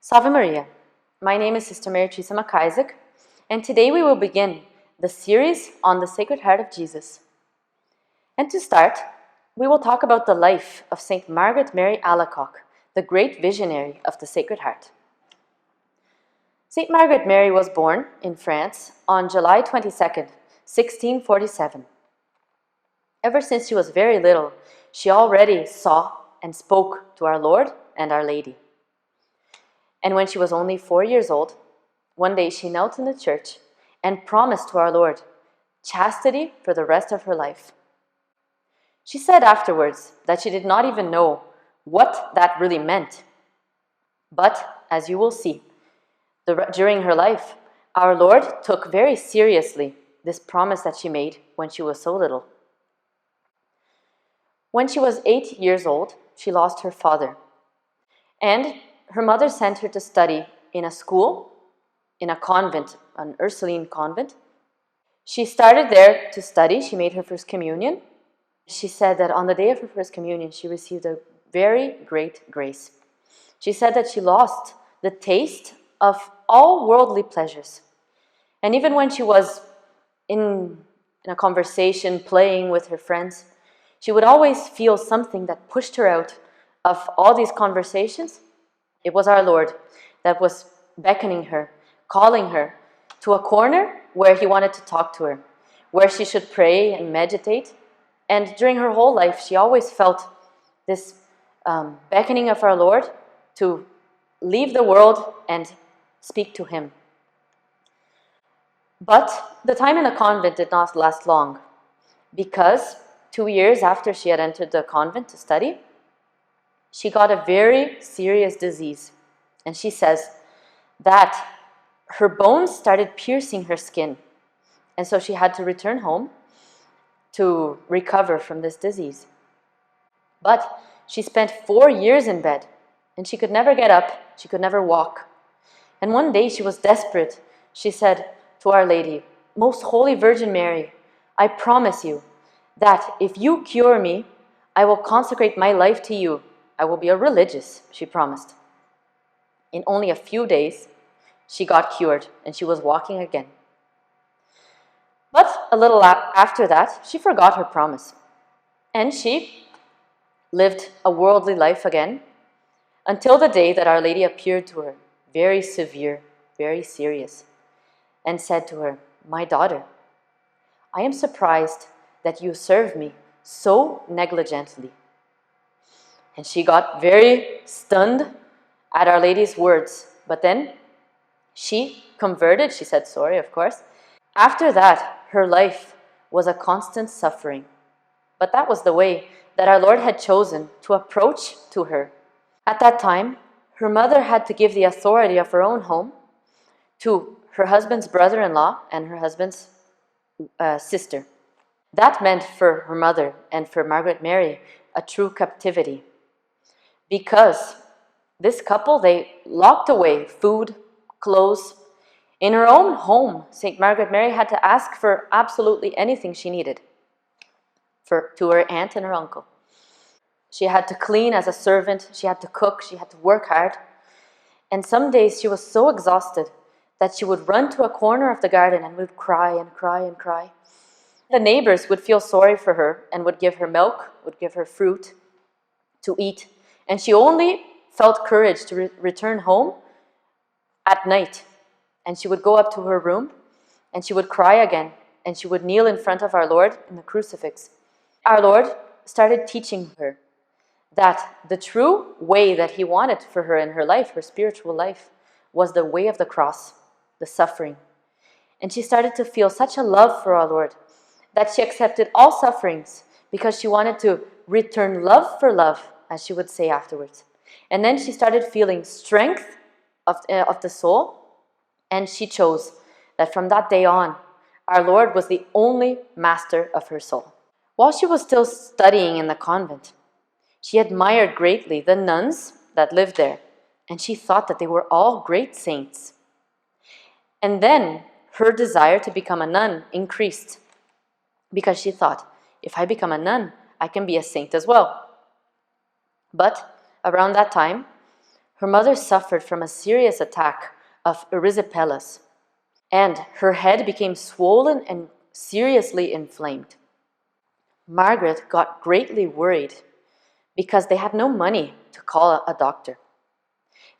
Salve Maria. My name is Sister Mary Teresa, and today we will begin the series on the Sacred Heart of Jesus. And to start, we will talk about the life of Saint Margaret Mary Alacoque, the great visionary of the Sacred Heart. Saint Margaret Mary was born in France on July 22nd, 1647. Ever since she was very little, she already saw and spoke to our Lord and Our Lady. And when she was only 4 years old, one day she knelt in the church and promised to our Lord chastity for the rest of her life. She said afterwards that she did not even know what that really meant. But, as you will see, during her life, our Lord took very seriously this promise that she made when she was so little. When she was 8 years old, she lost her father. And her mother sent her to study in a school, in a convent, an Ursuline convent. She started there to study. She made her first communion. She said that on the day of her first communion, she received a very great grace. She said that she lost the taste of all worldly pleasures. And even when she was in a conversation, playing with her friends, she would always feel something that pushed her out of all these conversations. It was our Lord that was beckoning her, calling her to a corner where He wanted to talk to her, where she should pray and meditate. And during her whole life, she always felt this beckoning of our Lord to leave the world and speak to Him. But the time in the convent did not last long, because 2 years after she had entered the convent to study, she got a very serious disease. And she says that her bones started piercing her skin. And so she had to return home to recover from this disease. But she spent 4 years in bed, and she could never get up, she could never walk. And one day she was desperate. She said to Our Lady, "Most Holy Virgin Mary, I promise you that if you cure me, I will consecrate my life to you. I will be a religious," she promised. In only a few days, she got cured and she was walking again. But a little after that, she forgot her promise. And she lived a worldly life again until the day that Our Lady appeared to her, very severe, very serious, and said to her, "My daughter, I am surprised that you serve me so negligently." And she got very stunned at Our Lady's words. But then she converted. She said sorry, of course. After that, her life was a constant suffering. But that was the way that our Lord had chosen to approach to her. At that time, her mother had to give the authority of her own home to her husband's brother-in-law and her husband's sister. That meant for her mother and for Margaret Mary a true captivity, because this couple, they locked away food, clothes. In her own home, St. Margaret Mary had to ask for absolutely anything she needed to her aunt and her uncle. She had to clean as a servant, she had to cook, she had to work hard. And some days she was so exhausted that she would run to a corner of the garden and would cry and cry and cry. The neighbors would feel sorry for her and would give her milk, would give her fruit to eat. And she only felt courage to return home at night. And she would go up to her room and she would cry again. And she would kneel in front of our Lord in the crucifix. Our Lord started teaching her that the true way that He wanted for her in her life, her spiritual life, was the way of the cross, the suffering. And she started to feel such a love for our Lord that she accepted all sufferings because she wanted to return love for love, as she would say afterwards. And then she started feeling strength of the soul, and she chose that from that day on, our Lord was the only master of her soul. While she was still studying in the convent, she admired greatly the nuns that lived there, and she thought that they were all great saints. And then her desire to become a nun increased, because she thought, if I become a nun, I can be a saint as well. But around that time, Her mother suffered from a serious attack of erysipelas, and her head became swollen and seriously inflamed. Margaret got greatly worried because they had no money to call a doctor.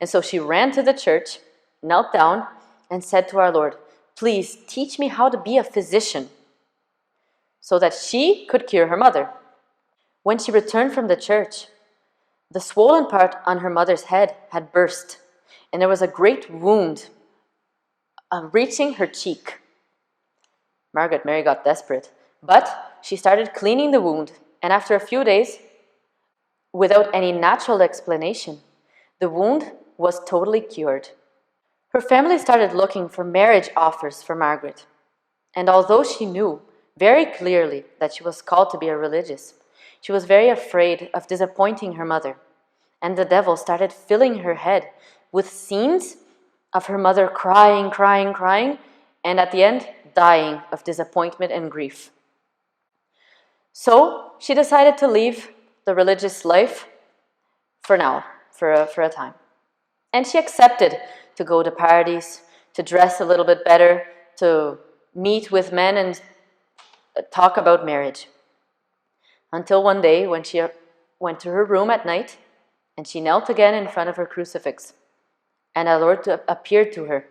And so she ran to the church, knelt down, and said to our Lord, "Please teach me how to be a physician," so that she could cure her mother. When she returned from the church, the swollen part on her mother's head had burst, and there was a great wound reaching her cheek. Margaret Mary got desperate, but she started cleaning the wound, and after a few days, without any natural explanation, the wound was totally cured. Her family started looking for marriage offers for Margaret, and although she knew very clearly that she was called to be a religious, she was very afraid of disappointing her mother, and the devil started filling her head with scenes of her mother crying, crying, crying, and at the end, dying of disappointment and grief. So she decided to leave the religious life for now, for a time. And she accepted to go to parties, to dress a little bit better, to meet with men and talk about marriage. Until one day when she went to her room at night and she knelt again in front of her crucifix, and our Lord appeared to her,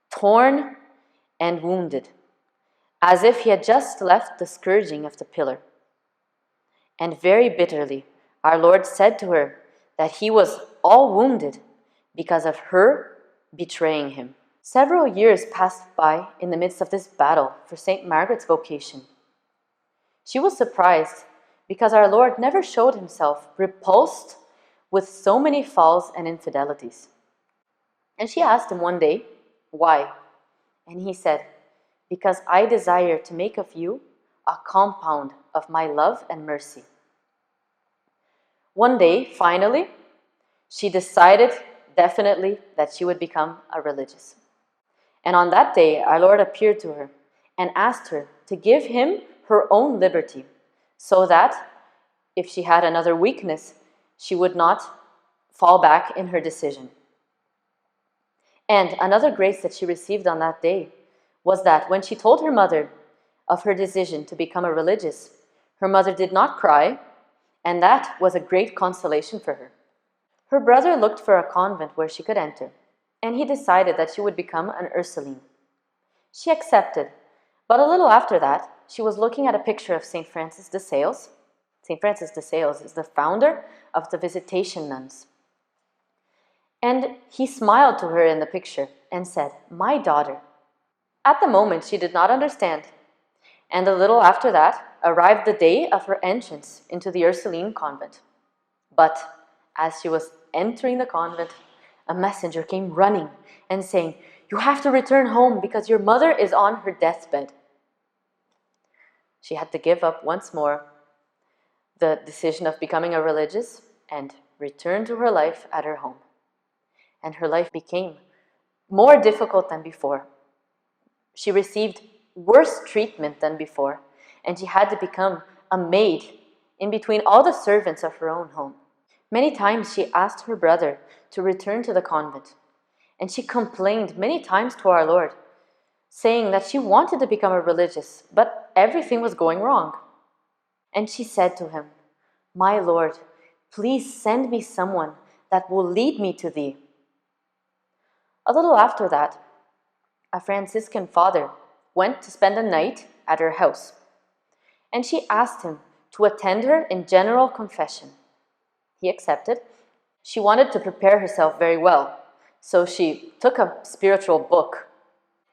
torn and wounded, as if he had just left the scourging of the pillar. And very bitterly, our Lord said to her that he was all wounded because of her betraying him. Several years passed by in the midst of this battle for St. Margaret's vocation. She was surprised because our Lord never showed himself repulsed with so many falls and infidelities. And she asked him one day, "Why?" And he said, "Because I desire to make of you a compound of my love and mercy." One day, finally, she decided definitely that she would become a religious. And on that day, our Lord appeared to her and asked her to give him her own liberty, so that if she had another weakness, she would not fall back in her decision. And another grace that she received on that day was that when she told her mother of her decision to become a religious, her mother did not cry, and that was a great consolation for her. Her brother looked for a convent where she could enter, and he decided that she would become an Ursuline. She accepted, but a little after that, she was looking at a picture of St. Francis de Sales. St. Francis de Sales is the founder of the Visitation Nuns. And he smiled to her in the picture and said, "My daughter." At the moment, she did not understand. And a little after that, arrived the day of her entrance into the Ursuline convent. But as she was entering the convent, a messenger came running and saying, "You have to return home because your mother is on her deathbed." She had to give up once more the decision of becoming a religious and return to her life at her home. And her life became more difficult than before. She received worse treatment than before, and she had to become a maid in between all the servants of her own home. Many times she asked her brother to return to the convent, and she complained many times to our Lord, saying that she wanted to become a religious, but everything was going wrong. And she said to him, "My Lord, please send me someone that will lead me to thee." A little after that, a Franciscan father went to spend a night at her house, and she asked him to attend her in general confession. He accepted. She wanted to prepare herself very well, so she took a spiritual book,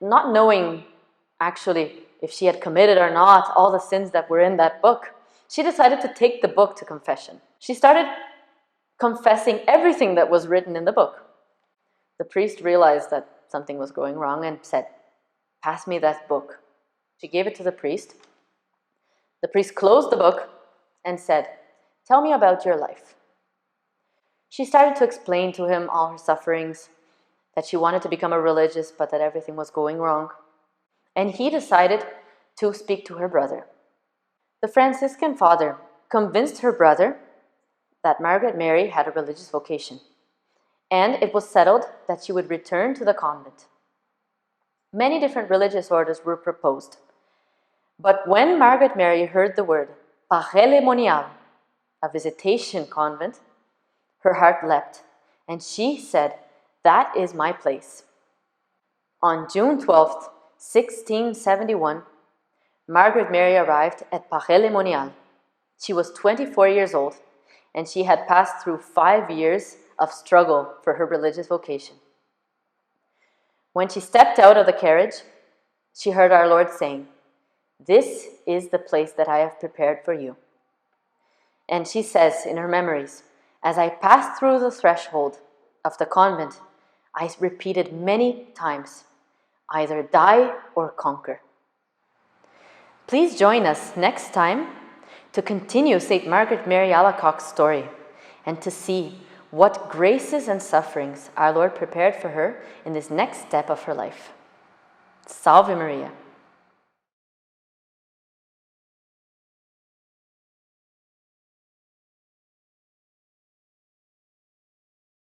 not knowing actually if she had committed or not all the sins that were in that book. She decided to take the book to confession. She started confessing everything that was written in the book. The priest realized that something was going wrong and said, "Pass me that book." She gave it to the priest. The priest closed the book and said, "Tell me about your life." She started to explain to him all her sufferings, that she wanted to become a religious, but that everything was going wrong. And he decided to speak to her brother. The Franciscan father convinced her brother that Margaret Mary had a religious vocation. and it was settled that she would return to the convent. Many different religious orders were proposed, but when Margaret Mary heard the word parelemonial, a visitation convent, her heart leapt, and she said, "That is my place." On June 12th, 1671, Margaret Mary arrived at Parelemonial. She was 24 years old, and she had passed through 5 years of struggle for her religious vocation. When she stepped out of the carriage, she heard our Lord saying, "This is the place that I have prepared for you." And she says in her memories, "As I passed through the threshold of the convent, I repeated many times, either die or conquer." Please join us next time to continue St. Margaret Mary Alacoque's story and to see what graces and sufferings our Lord prepared for her in this next step of her life. Salve Maria.